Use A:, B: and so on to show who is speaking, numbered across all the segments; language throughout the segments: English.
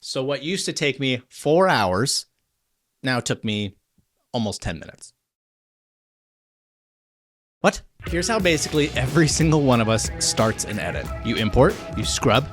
A: So what used to take me 4 hours now took me almost 10 minutes. What? Here's how basically every single one of us starts an edit. You import, you scrub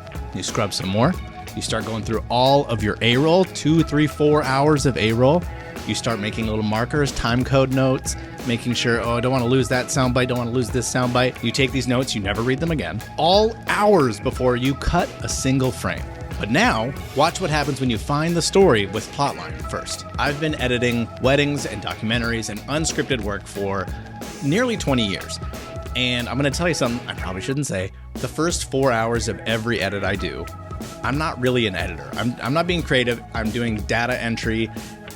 A: some more. You start going through all of your A-roll, 2, 3, 4 hours of A-roll. You start making little markers, time code notes, making sure, oh, I don't want to lose that soundbite, don't want to lose this soundbite. You take these notes, you never read them again. All hours before you cut a single frame. But now, watch what happens when you find the story with Plotline first. I've been editing weddings and documentaries and unscripted work for nearly 20 years. And I'm going to tell you something I probably shouldn't say. The first 4 hours of every edit I do, I'm not really an editor. I'm not being creative. I'm doing data entry,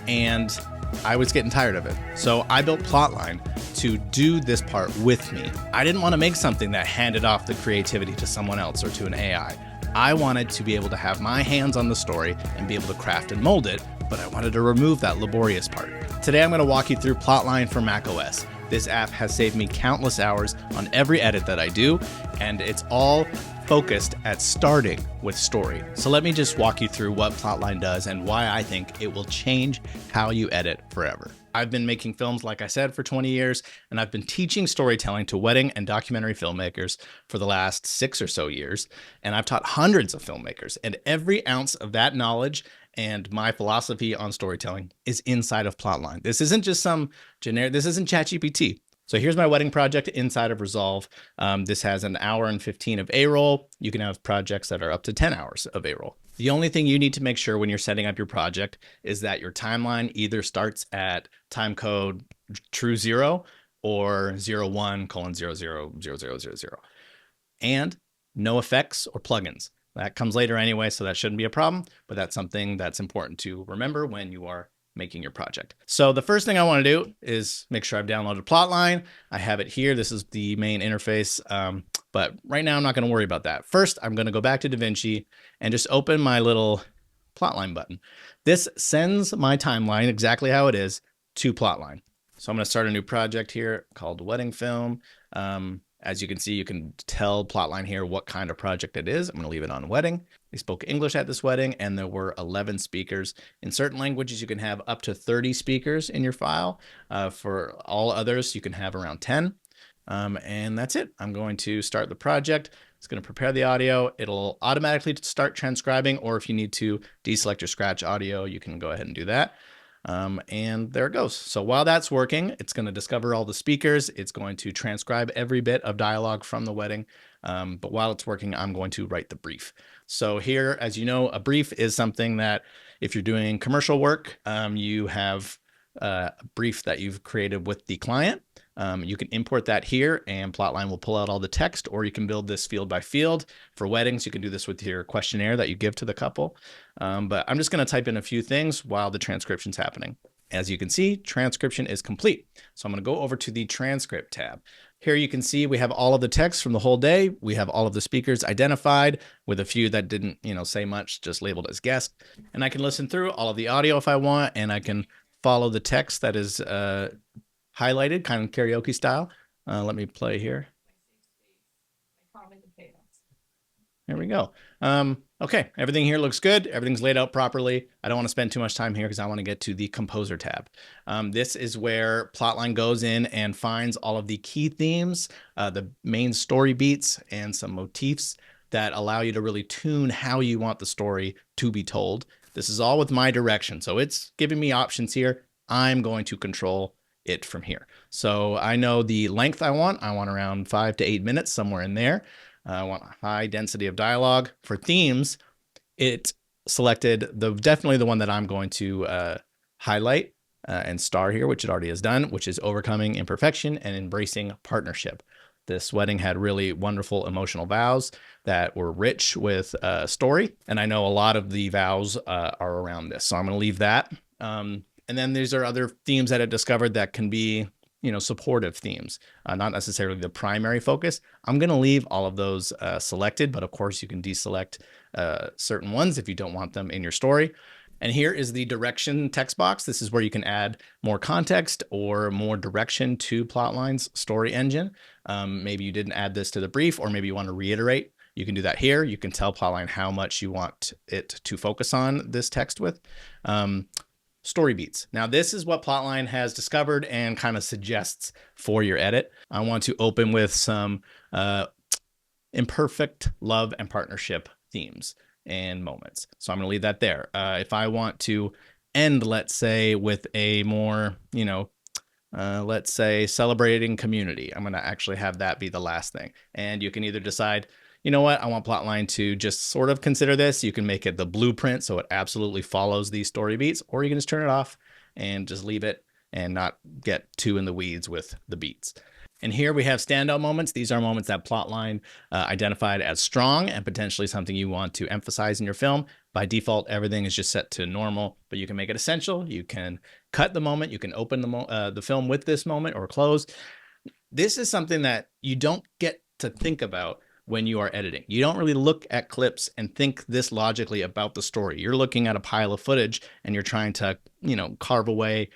A: and I was getting tired of it. So I built Plotline to do this part with me. I didn't want to make something that handed off the creativity to someone else or to an AI. I wanted to be able to have my hands on the story and be able to craft and mold it, but I wanted to remove that laborious part. Today I'm going to walk you through Plotline for macOS. This app has saved me countless hours on every edit that I do, and it's all focused at starting with story. So let me just walk you through what Plotline does and why I think it will change how you edit forever. I've been making films, like I said, for 20 years, and I've been teaching storytelling to wedding and documentary filmmakers for the last 6 or so years. And I've taught hundreds of filmmakers, and every ounce of that knowledge and my philosophy on storytelling is inside of Plotline. This isn't just some generic, this isn't ChatGPT. So here's my wedding project inside of Resolve. This has an hour and 15 of A-roll. You can have projects that are up to 10 hours of A-roll. The only thing you need to make sure when you're setting up your project is that your timeline either starts at time code true 0 or 01:00:00:00. And no effects or plugins. That comes later anyway, so that shouldn't be a problem, but that's something that's important to remember when you are making your project. So the first thing I want to do is make sure I've downloaded Plotline. I have it here. This is the main interface, but right now I'm not going to worry about that. First, I'm going to go back to DaVinci and just open my little Plotline button. This sends my timeline exactly how it is to Plotline. So I'm going to start a new project here called Wedding Film. As you can see, you can tell Plotline here what kind of project it is. I'm going to leave it on wedding. They spoke English at this wedding, and there were 11 speakers. In certain languages, you can have up to 30 speakers in your file. For all others, you can have around 10. And that's it. I'm going to start the project. It's going to prepare the audio. It'll automatically start transcribing, or if you need to deselect your scratch audio, you can go ahead and do that. And there it goes. So while that's working, it's going to discover all the speakers. It's going to transcribe every bit of dialogue from the wedding. But while it's working, I'm going to write the brief. So here, as you know, a brief is something that if you're doing commercial work, you have a brief that you've created with the client. You can import that here and Plotline will pull out all the text, or you can build this field by field. For weddings, you can do this with your questionnaire that you give to the couple. But I'm just going to type in a few things while the transcription's happening. As you can see, transcription is complete. So I'm going to go over to the Transcript tab. Here you can see we have all of the text from the whole day. We have all of the speakers identified with a few that didn't, say much, just labeled as guest. And I can listen through all of the audio if I want, and I can follow the text that is highlighted, kind of karaoke style. Let me play here. There we go. Okay, everything here looks good. Everything's laid out properly. I don't want to spend too much time here because I want to get to the Composer tab. This is where Plotline goes in and finds all of the key themes, the main story beats, and some motifs that allow you to really tune how you want the story to be told. This is all with my direction, so it's giving me options here. I'm going to control it from here. So I know the length I want around 5 to 8 minutes, somewhere in there. I want a high density of dialogue. For themes, it selected definitely the one that I'm going to highlight and star here, which it already has done, which is overcoming imperfection and embracing partnership. This wedding had really wonderful emotional vows that were rich with story. And I know a lot of the vows are around this. So I'm going to leave that. And then these are other themes that I discovered that can be, supportive themes, not necessarily the primary focus. I'm going to leave all of those selected, but of course you can deselect certain ones if you don't want them in your story. And here is the direction text box. This is where you can add more context or more direction to Plotline's story engine. Maybe you didn't add this to the brief, or maybe you want to reiterate You can do that here. You can tell Plotline how much you want it to focus on this text with. Story beats. Now, this is what Plotline has discovered and kind of suggests for your edit. I want to open with some imperfect love and partnership themes and moments. So I'm going to leave that there. If I want to end, let's say, with a more, let's say celebrating community, I'm going to actually have that be the last thing. And you can either decide, you know what, I want Plotline to just sort of consider this. You can make it the blueprint so it absolutely follows these story beats, or you can just turn it off and just leave it and not get too in the weeds with the beats. And here we have standout moments. These are moments that Plotline identified as strong and potentially something you want to emphasize in your film. By default, everything is just set to normal, but you can make it essential. You can cut the moment. You can open the film with this moment or close. This is something that you don't get to think about when you are editing. You don't really look at clips and think this logically about the story. You're looking at a pile of footage and you're trying to, carve away,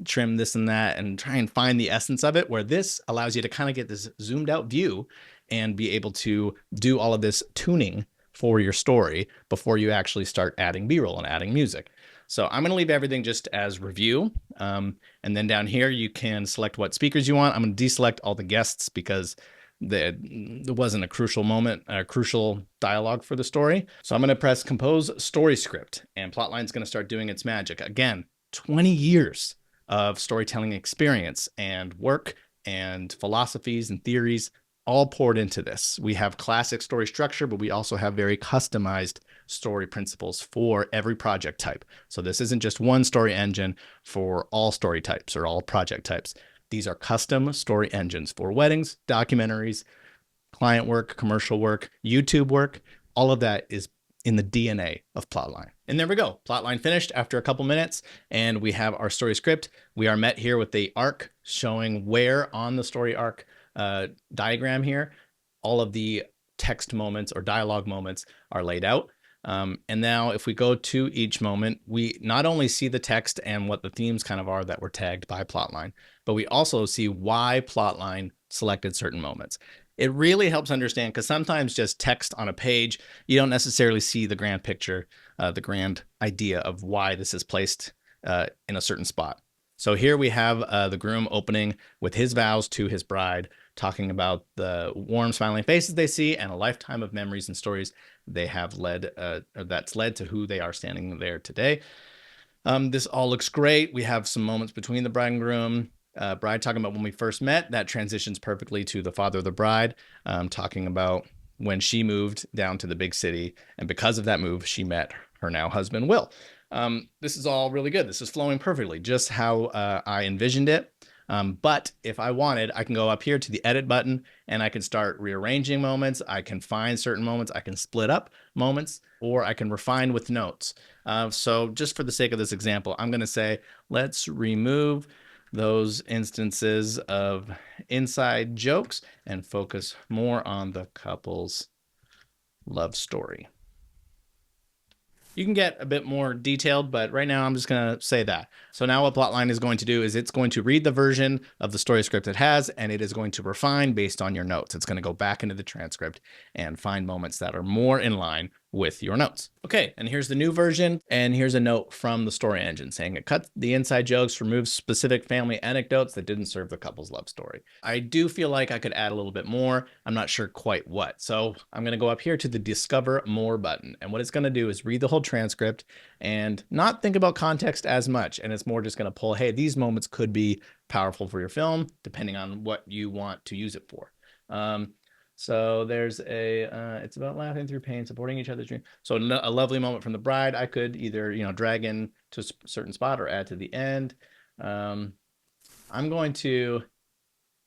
A: trim this and that, and try and find the essence of it, where this allows you to kind of get this zoomed out view and be able to do all of this tuning for your story before you actually start adding B-roll and adding music. So I'm going to leave everything just as review. And then down here, you can select what speakers you want. I'm going to deselect all the guests because there wasn't a crucial moment, a crucial dialogue for the story. So I'm going to press compose story script, and Plotline's going to start doing its magic. Again, 20 years of storytelling experience and work and philosophies and theories all poured into this. We have classic story structure, but we also have very customized story principles for every project type. So this isn't just one story engine for all story types or all project types. These are custom story engines for weddings, documentaries, client work, commercial work, YouTube work. All of that is in the DNA of Plotline. And there we go. Plotline finished after a couple minutes, and we have our story script. We are met here with the arc showing where on the story arc diagram here, all of the text moments or dialogue moments are laid out. And now if we go to each moment, we not only see the text and what the themes kind of are that were tagged by Plotline, but we also see why Plotline selected certain moments. It really helps understand, because sometimes just text on a page, you don't necessarily see the grand picture, the grand idea of why this is placed in a certain spot. So here we have the groom opening with his vows to his bride, talking about the warm, smiling faces they see and a lifetime of memories and stories they have led, that's led to who they are standing there today. This all looks great. We have some moments between the bride and groom. Bride talking about when we first met. That transitions perfectly to the father of the bride, talking about when she moved down to the big city, and because of that move, she met her now husband, Will. This is all really good. This is flowing perfectly, just how I envisioned it. But if I wanted, I can go up here to the edit button and I can start rearranging moments. I can find certain moments. I can split up moments, or I can refine with notes. So just for the sake of this example, I'm going to say, let's remove those instances of inside jokes and focus more on the couple's love story. You can get a bit more detailed, but right now I'm just going to say that. So now what Plotline is going to do is it's going to read the version of the story script it has, and it is going to refine based on your notes. It's going to go back into the transcript and find moments that are more in line with your notes. Okay, and here's the new version, and here's a note from the story engine saying it cut the inside jokes, removes specific family anecdotes that didn't serve the couple's love story. I do feel like I could add a little bit more. I'm not sure quite what. So I'm going to go up here to the Discover More button, and what it's going to do is read the whole transcript and not think about context as much. And it's more just going to pull, hey, these moments could be powerful for your film, depending on what you want to use it for. So there's it's about laughing through pain, supporting each other's dream. So a lovely moment from the bride. I could either, drag in to a certain spot or add to the end. I'm going to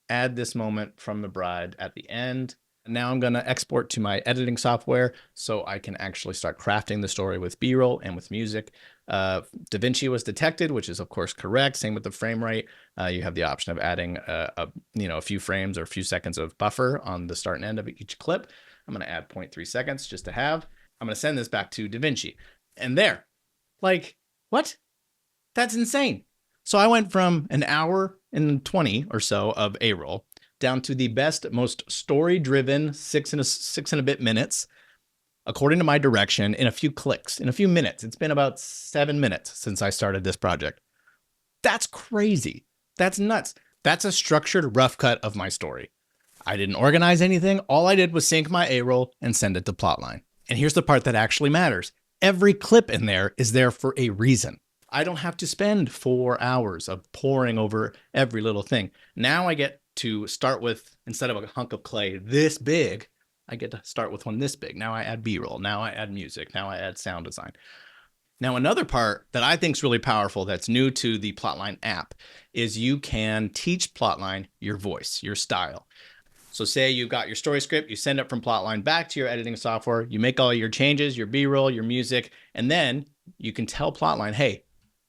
A: add this moment from the bride at the end. Now I'm going to export to my editing software so I can actually start crafting the story with B-roll and with music. DaVinci was detected, which is of course correct. Same with the frame rate. You have the option of adding a few frames or a few seconds of buffer on the start and end of each clip. I'm going to add 0.3 seconds just to have. I'm going to send this back to DaVinci. And there, like, what? That's insane. So I went from an hour and 20 or so of A-roll down to the best, most story-driven six and a bit minutes, according to my direction, in a few clicks, in a few minutes. It's been about 7 minutes since I started this project. That's crazy. That's nuts. That's a structured rough cut of my story. I didn't organize anything. All I did was sync my A-roll and send it to Plotline. And here's the part that actually matters. Every clip in there is there for a reason. I don't have to spend 4 hours of poring over every little thing. Now I get to start with, instead of a hunk of clay this big, I get to start with one this big. Now I add B-roll. Now I add music. Now I add sound design. Now, another part that I think is really powerful that's new to the Plotline app is you can teach Plotline your voice, your style. So say you've got your story script, you send it from Plotline back to your editing software, you make all your changes, your B-roll, your music, and then you can tell Plotline, hey,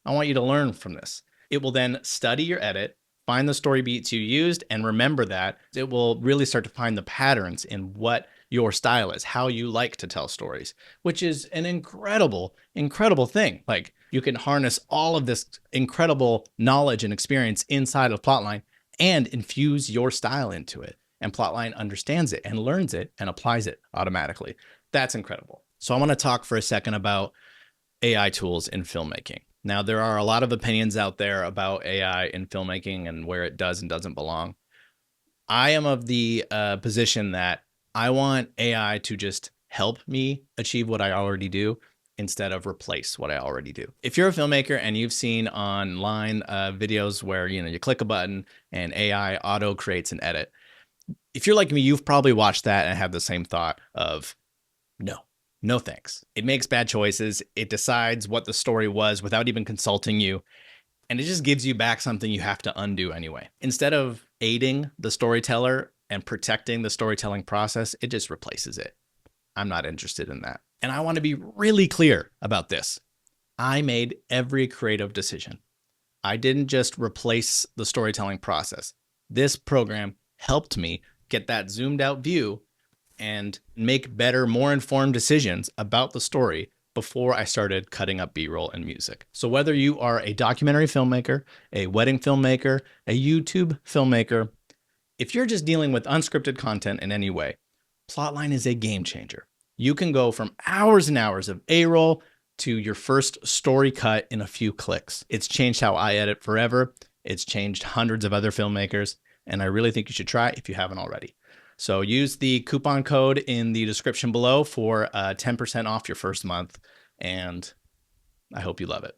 A: I want you to learn from this. It will then study your edit, find the story beats you used, and remember that. It will really start to find the patterns in what your style is, how you like to tell stories, which is an incredible, incredible thing. Like, you can harness all of this incredible knowledge and experience inside of Plotline and infuse your style into it. And Plotline understands it and learns it and applies it automatically. That's incredible. So I want to talk for a second about AI tools in filmmaking. Now, there are a lot of opinions out there about AI in filmmaking and where it does and doesn't belong. I am of the position that I want AI to just help me achieve what I already do instead of replace what I already do. If you're a filmmaker and you've seen online videos where you click a button and AI auto creates an edit, if you're like me, you've probably watched that and had the same thought of no thanks. It makes bad choices. It decides what the story was without even consulting you. And it just gives you back something you have to undo anyway. Instead of aiding the storyteller and protecting the storytelling process, it just replaces it. I'm not interested in that. And I want to be really clear about this. I made every creative decision. I didn't just replace the storytelling process. This program helped me get that zoomed out view and make better, more informed decisions about the story before I started cutting up B-roll and music. So whether you are a documentary filmmaker, a wedding filmmaker, a YouTube filmmaker, if you're just dealing with unscripted content in any way, Plotline is a game changer. You can go from hours and hours of A-roll to your first story cut in a few clicks. It's changed how I edit forever. It's changed hundreds of other filmmakers, and I really think you should try it if you haven't already. So use the coupon code in the description below for 10% off your first month, and I hope you love it.